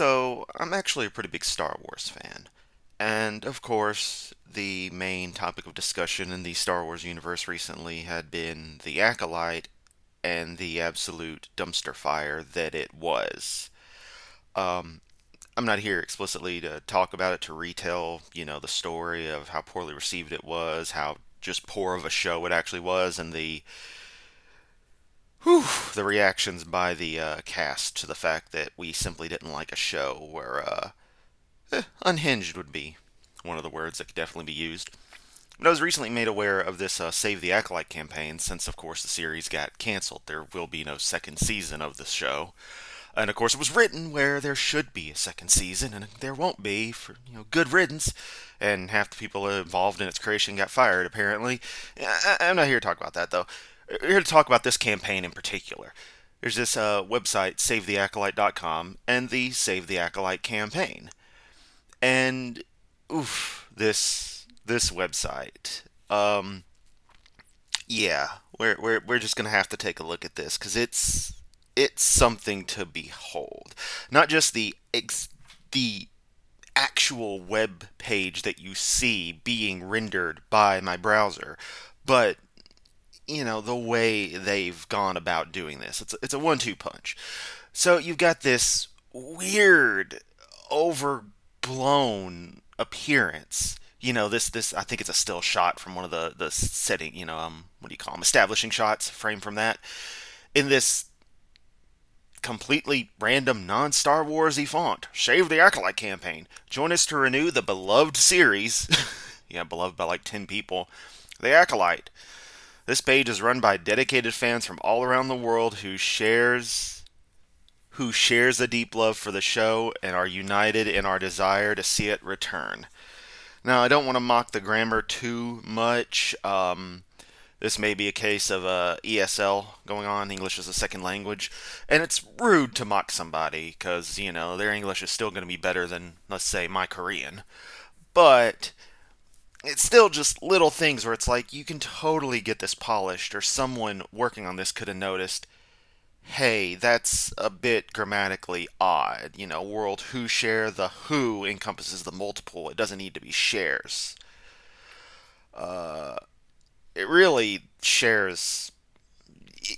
So, I'm actually a pretty big Star Wars fan. And of course, the main topic of discussion in the Star Wars universe recently had been the Acolyte and the absolute dumpster fire that it was. Um, I'm not here explicitly to talk about it, to retell, the story of how poorly received it was, how just poor of a show it actually was, and the reactions by the cast to the fact that we simply didn't like a show where unhinged would be one of the words that could definitely be used. But I was recently made aware of this Save the Acolyte campaign since, of course, the series got canceled. There will be no second season of this show. And of course, it was written where there should be a second season, and there won't be for good riddance. And half the people involved in its creation got fired, apparently. I'm not here to talk about that, though. I'm here to talk about this campaign in particular. There's this website, SaveTheAcolyte.com, and the Save the Acolyte campaign. And oof, this website. Yeah, we're just gonna have to take a look at this because it's something to behold. Not just the actual web page that you see being rendered by my browser, but the way they've gone about doing this. It's a one-two punch. So you've got this weird, overblown appearance. This I think it's a still shot from one of the setting. What do you call them? Establishing shots, frame from that. In this completely random non-Star Warsy font. Save the Acolyte campaign. Join us to renew the beloved series. Yeah, beloved by like 10 people. The Acolyte. This page is run by dedicated fans from all around the world who shares a deep love for the show and are united in our desire to see it return. Now, I don't want to mock the grammar too much. This may be a case of ESL going on, English as a second language, and it's rude to mock somebody because, their English is still going to be better than, let's say, my Korean. But it's still just little things where it's like you can totally get this polished, or someone working on this could have noticed, hey, that's a bit grammatically odd. World who share, the who encompasses the multiple. It doesn't need to be shares. Uh, it really shares.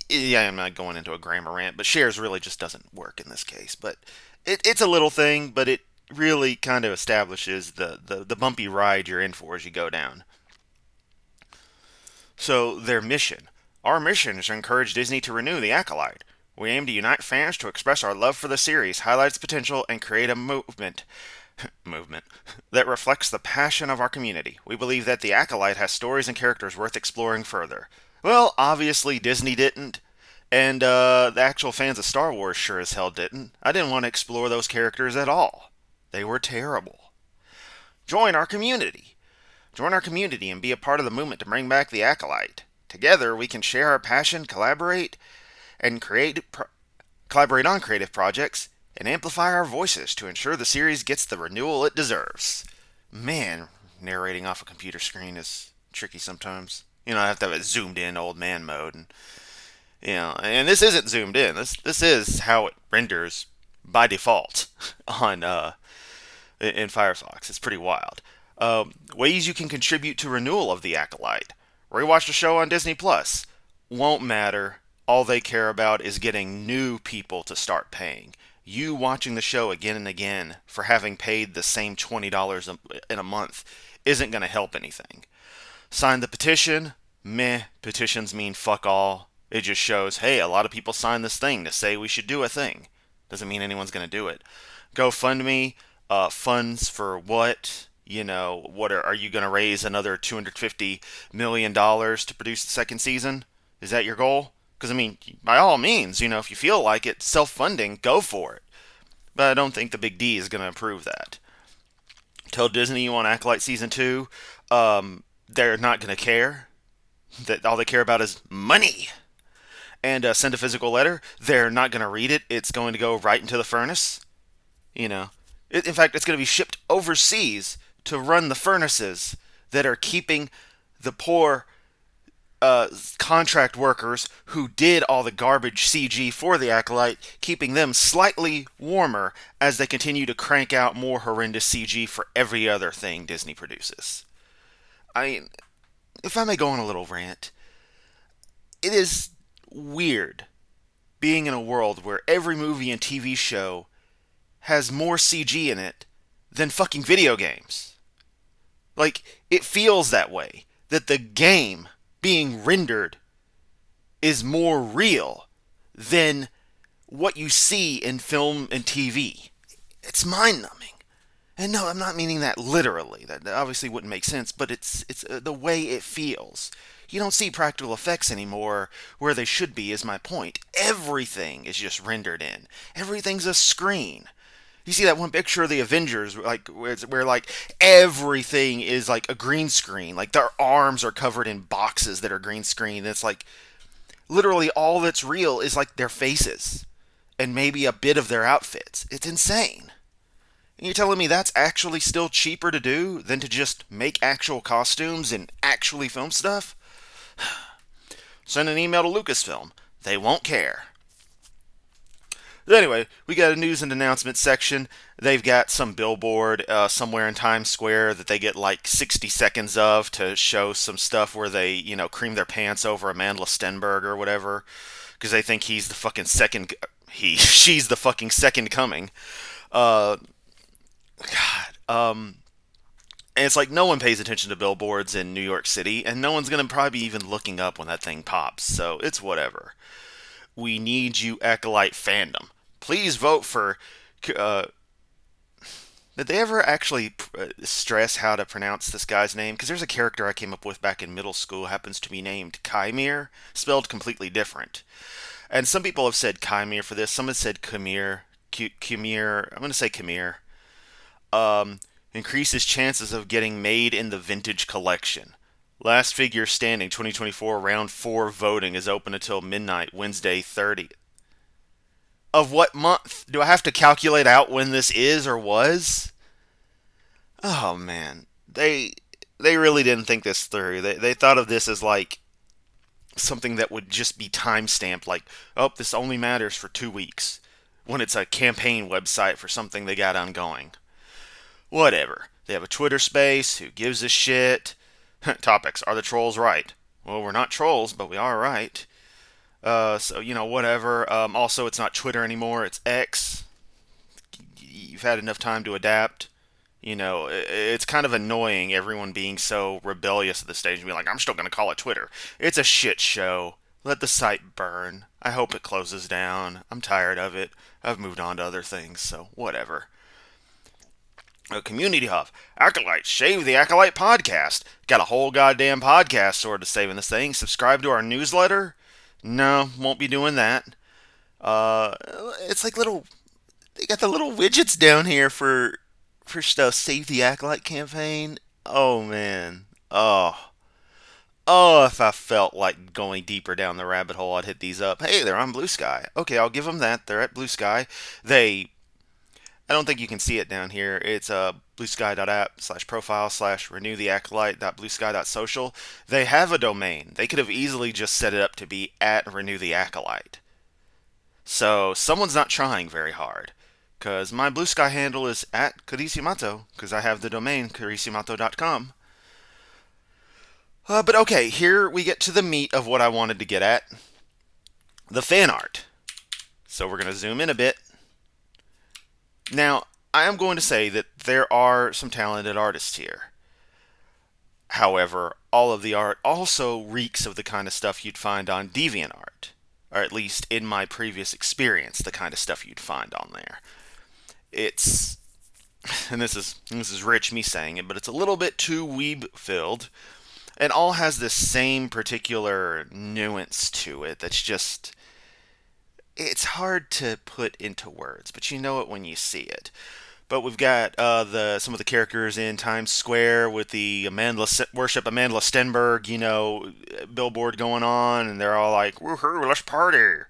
Yeah, I'm not going into a grammar rant, but shares really just doesn't work in this case. But it's a little thing, but it really kind of establishes the bumpy ride you're in for as you go down. So, their mission. Our mission is to encourage Disney to renew The Acolyte. We aim to unite fans to express our love for the series, highlight its potential, and create a movement that reflects the passion of our community. We believe that The Acolyte has stories and characters worth exploring further. Well, obviously Disney didn't, and the actual fans of Star Wars sure as hell didn't. I didn't want to explore those characters at all. They were terrible. Join our community. Join our community and be a part of the movement to bring back The Acolyte. Together, we can share our passion, and collaborate on creative projects, and amplify our voices to ensure the series gets the renewal it deserves. Man, narrating off a computer screen is tricky sometimes. I have to have it zoomed in old man mode, and this isn't zoomed in. This is how it renders by default on in Firefox. It's pretty wild. Ways you can contribute to renewal of The Acolyte. Rewatch the show on Disney Plus. Won't matter. All they care about is getting new people to start paying. You watching the show again and again for having paid the same $20 in a month isn't going to help anything. Sign the petition. Meh, petitions mean fuck all. It just shows, hey, a lot of people signed this thing to say we should do a thing. Doesn't mean anyone's going to do it. GoFundMe, funds for what? Are you going to raise another $250 million to produce the second season? Is that your goal? Because, by all means, if you feel like it, self-funding, go for it. But I don't think the Big D is going to approve that. Tell Disney you want Acolyte Season 2. They're not going to care. That all they care about is money. And send a physical letter. They're not going to read it. It's going to go right into the furnace. In fact, it's going to be shipped overseas to run the furnaces that are keeping the poor contract workers who did all the garbage CG for the Acolyte, keeping them slightly warmer as they continue to crank out more horrendous CG for every other thing Disney produces. I mean, if I may go on a little rant, it is weird being in a world where every movie and TV show has more CG in it than fucking video games. Like, it feels that way. That the game being rendered is more real than what you see in film and TV. It's mind-numbing. And no, I'm not meaning that literally. That obviously wouldn't make sense, but it's the way it feels. You don't see practical effects anymore where they should be, is my point. Everything is just rendered in. Everything's a screen. You see that one picture of the Avengers, like where like everything is like a green screen. Like their arms are covered in boxes that are green screen. It's like literally all that's real is like their faces and maybe a bit of their outfits. It's insane. And you're telling me that's actually still cheaper to do than to just make actual costumes and actually film stuff? Send an email to Lucasfilm. They won't care. Anyway, we got a news and announcements section. They've got some billboard somewhere in Times Square that they get like 60 seconds of to show some stuff where they, cream their pants over Amanda Stenberg or whatever, because they think he's the fucking second. She's the fucking second coming. And it's like no one pays attention to billboards in New York City, and no one's gonna probably be even looking up when that thing pops. So it's whatever. We need you, Acolyte fandom. Please vote for. Did they ever actually stress how to pronounce this guy's name? Because there's a character I came up with back in middle school, happens to be named Chimere, spelled completely different. And some people have said Chimere for this. Some have said Chimere. Chimere. I'm going to say Chimere. Increases chances of getting made in the vintage collection. Last figure standing, 2024, round 4 voting is open until midnight, Wednesday, 30th. Of what month? Do I have to calculate out when this is or was? Oh, man. They really didn't think this through. They thought of this as like something that would just be time-stamped, like, oh, this only matters for 2 weeks, when it's a campaign website for something they got ongoing. Whatever. They have a Twitter space. Who gives a shit? Topics. Are the trolls right? Well, we're not trolls, but we are right. So, whatever. Also, it's not Twitter anymore. It's X. You've had enough time to adapt. It's kind of annoying everyone being so rebellious at this stage and be like, I'm still going to call it Twitter. It's a shit show. Let the site burn. I hope it closes down. I'm tired of it. I've moved on to other things, so whatever. A community hub. Acolyte, shave the Acolyte podcast. Got a whole goddamn podcast sort of saving this thing. Subscribe to our newsletter? No, won't be doing that. It's like they got the little widgets down here for stuff. Save the Acolyte campaign. Oh, man. Oh, if I felt like going deeper down the rabbit hole, I'd hit these up. Hey, they're on Blue Sky. Okay, I'll give them that. They're at Blue Sky. I don't think you can see it down here. It's bluesky.app/profile/renewtheacolyte.bluesky.social. They have a domain. They could have easily just set it up to be at renewtheacolyte. So someone's not trying very hard. Because my Blue Sky handle is at Kurisimato, because I have the domain kurisimato.com. But okay, here we get to the meat of what I wanted to get at. The fan art. So we're going to zoom in a bit. Now, I am going to say that there are some talented artists here. However, all of the art also reeks of the kind of stuff you'd find on DeviantArt. Or at least in my previous experience, the kind of stuff you'd find on there. It's, and this is rich me saying it, but it's a little bit too weeb-filled. And all has this same particular nuance to it that's just... It's hard to put into words, but you know it when you see it. But we've got some of the characters in Times Square with the Worship Amanda Stenberg, billboard going on, and they're all like, woohoo, let's party.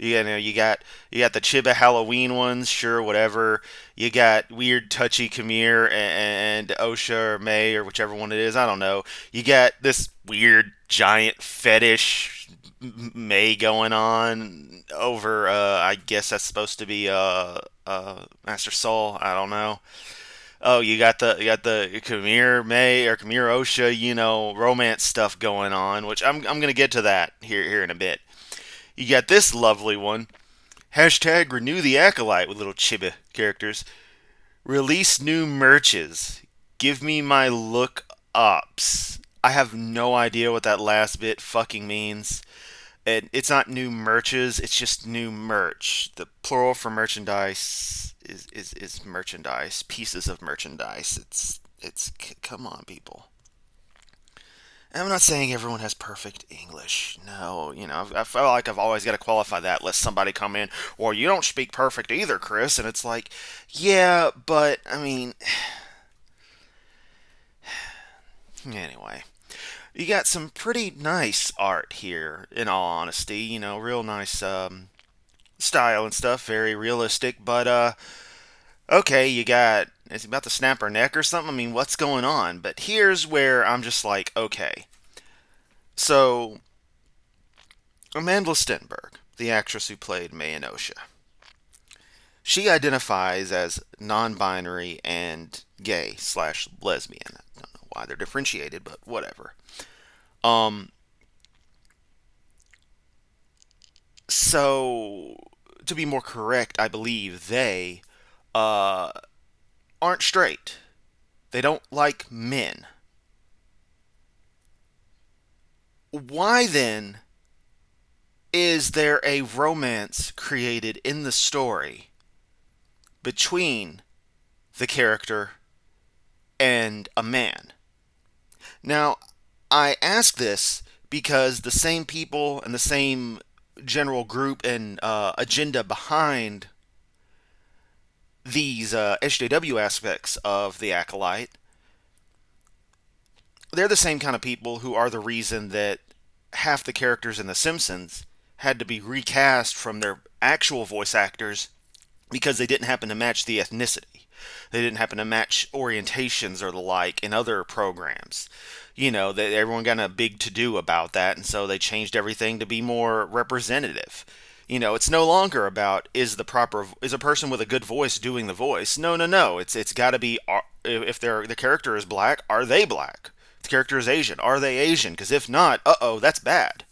You got the Chiba Halloween ones, sure, whatever. You got weird touchy Kamir and Osha or May or whichever one it is. I don't know. You got this weird giant fetish May going on over. I guess that's supposed to be Master Soul. I don't know. Oh, you got the Kamir May or Kamir Osha, romance stuff going on, which I'm gonna get to that here in a bit. You got this lovely one. Hashtag renew the acolyte with little chibi characters. Release new merches. Give me my look ups. I have no idea what that last bit fucking means. It's not new merches, it's just new merch. The plural for merchandise is merchandise, pieces of merchandise. Come on, people. I'm not saying everyone has perfect English. No, I feel like I've always got to qualify that lest somebody come in, well, you don't speak perfect either, Chris. And it's like, yeah, but, I mean, anyway. You got some pretty nice art here, in all honesty. Real nice style and stuff, very realistic. But, okay, is he about to snap her neck or something? I mean, what's going on? But here's where I'm just like, okay. So, Amanda Stenberg, the actress who played May Inosha, she identifies as non-binary and gay slash lesbian. I don't know why they're differentiated, but whatever. Um, so to be more correct, I believe they uh, aren't straight. They don't like men. Why then is there a romance created in the story between the character and a man? Now, I ask this because the same people and the same general group and agenda behind these SJW aspects of the Acolyte, they're the same kind of people who are the reason that half the characters in The Simpsons had to be recast from their actual voice actors because they didn't happen to match the ethnicity. They didn't happen to match orientations or the like in other programs. Everyone got a big to do about that, and so they changed everything to be more representative. It's no longer about is a person with a good voice doing the voice. No, no, no. It's got to be if the character is black, are they black? If the character is Asian, are they Asian? Because if not, that's bad.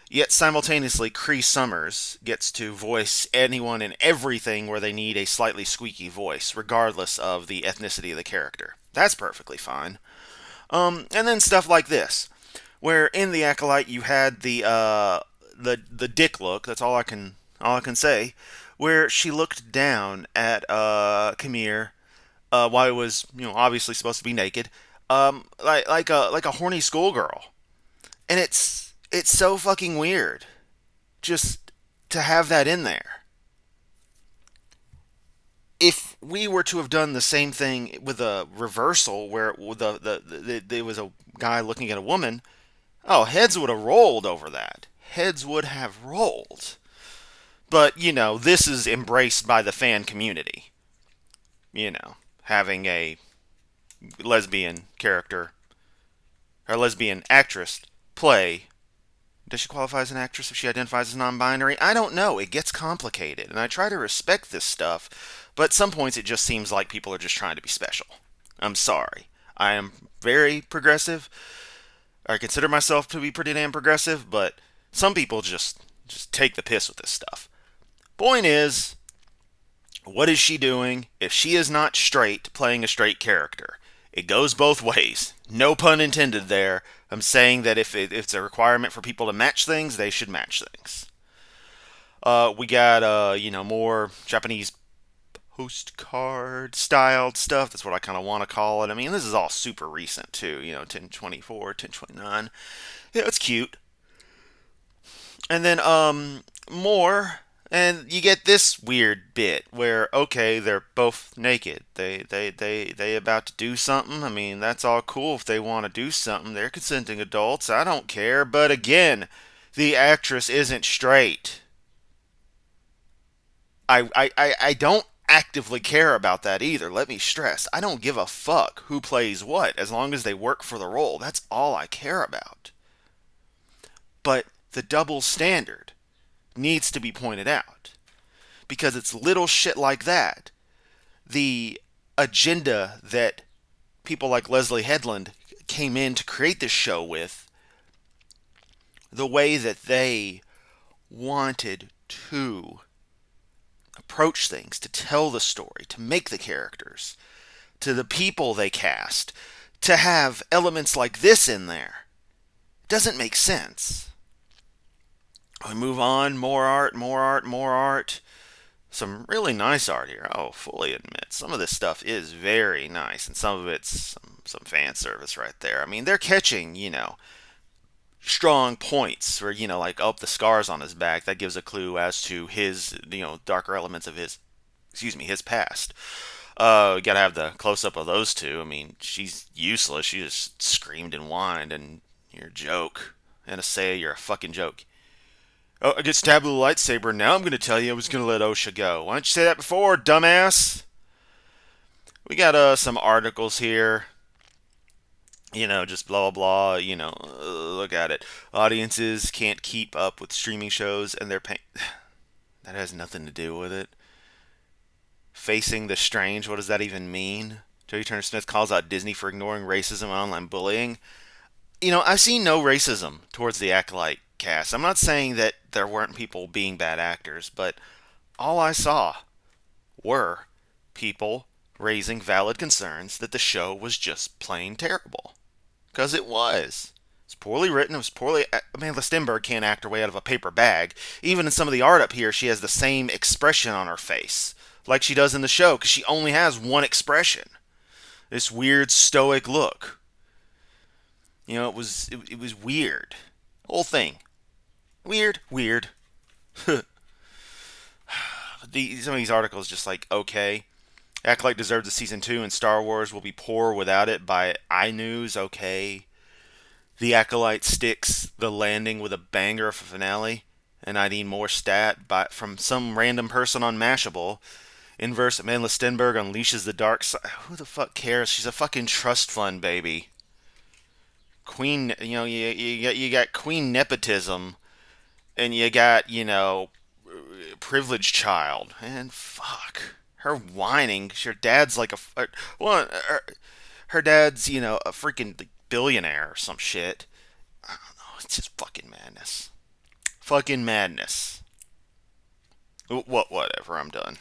Yet simultaneously, Cree Summers gets to voice anyone and everything where they need a slightly squeaky voice, regardless of the ethnicity of the character. That's perfectly fine. And then stuff like this, where in the Acolyte you had the dick look. That's all I can say. Where she looked down at Kamir while he was obviously supposed to be naked, like a horny schoolgirl, and it's so fucking weird, just to have that in there. If we were to have done the same thing with a reversal where there was a guy looking at a woman, oh, heads would have rolled over that. Heads would have rolled. But, this is embraced by the fan community. Having a lesbian character, or lesbian actress play. Does she qualify as an actress if she identifies as non-binary? I don't know. It gets complicated, and I try to respect this stuff, but at some points it just seems like people are just trying to be special. I'm sorry. I am very progressive. I consider myself to be pretty damn progressive, but some people just take the piss with this stuff. Point is, what is she doing if she is not straight playing a straight character? It goes both ways. No pun intended there. I'm saying that if it's a requirement for people to match things, they should match things. We got, more Japanese postcard styled stuff. That's what I kind of want to call it. I mean, this is all super recent, too. 1024, 1029. Yeah, it's cute. And then, more. And you get this weird bit where, okay, they're both naked. They about to do something. I mean, that's all cool if they want to do something. They're consenting adults. I don't care. But again, the actress isn't straight. I don't actively care about that either. Let me stress. I don't give a fuck who plays what as long as they work for the role. That's all I care about. But the double standard needs to be pointed out because it's little shit like that. The agenda that people like Leslie Headland came in to create this show with, the way that they wanted to approach things, to tell the story, to make the characters, to the people they cast, to have elements like this in there. It doesn't make sense. We move on, more art, more art, more art. Some really nice art here. I'll fully admit, some of this stuff is very nice, and some of it's some fan service right there. I mean, they're catching, strong points where, like, oh, the scars on his back. That gives a clue as to his, darker elements of his past. Gotta have the close up of those two. I mean, she's useless. She just screamed and whined, and you're a joke. And to say you're a fucking joke. Oh, I get stabbed with a lightsaber. Now I'm gonna tell you I was gonna let Osha go. Why didn't you say that before, dumbass? We got some articles here. Just blah blah blah. Look at it. Audiences can't keep up with streaming shows, and they're paying. That has nothing to do with it. Facing the strange. What does that even mean? Jodie Turner Smith calls out Disney for ignoring racism and online bullying. I've seen no racism towards the Acolyte cast. I'm not saying that there weren't people being bad actors, but all I saw were people raising valid concerns that the show was just plain terrible. Because it was. It's poorly written. It was poorly. Amanda Stenberg can't act her way out of a paper bag. Even in some of the art up here, she has the same expression on her face, like she does in the show, because she only has one expression. This weird stoic look. It was weird. Whole thing. Weird. Some of these articles just like, okay. Acolyte deserves a season 2 and Star Wars will be poor without it by iNews, okay. The Acolyte sticks the landing with a banger of a finale, and I need more from some random person on Mashable. Inverse Amanda Stenberg unleashes the dark side. Who the fuck cares? She's a fucking trust fund baby. Queen, you got queen nepotism, and you got, privileged child. And fuck. Her whining. Her dad's like her dad's, a freaking billionaire or some shit. I don't know. It's just fucking madness. Fucking madness. Whatever. I'm done.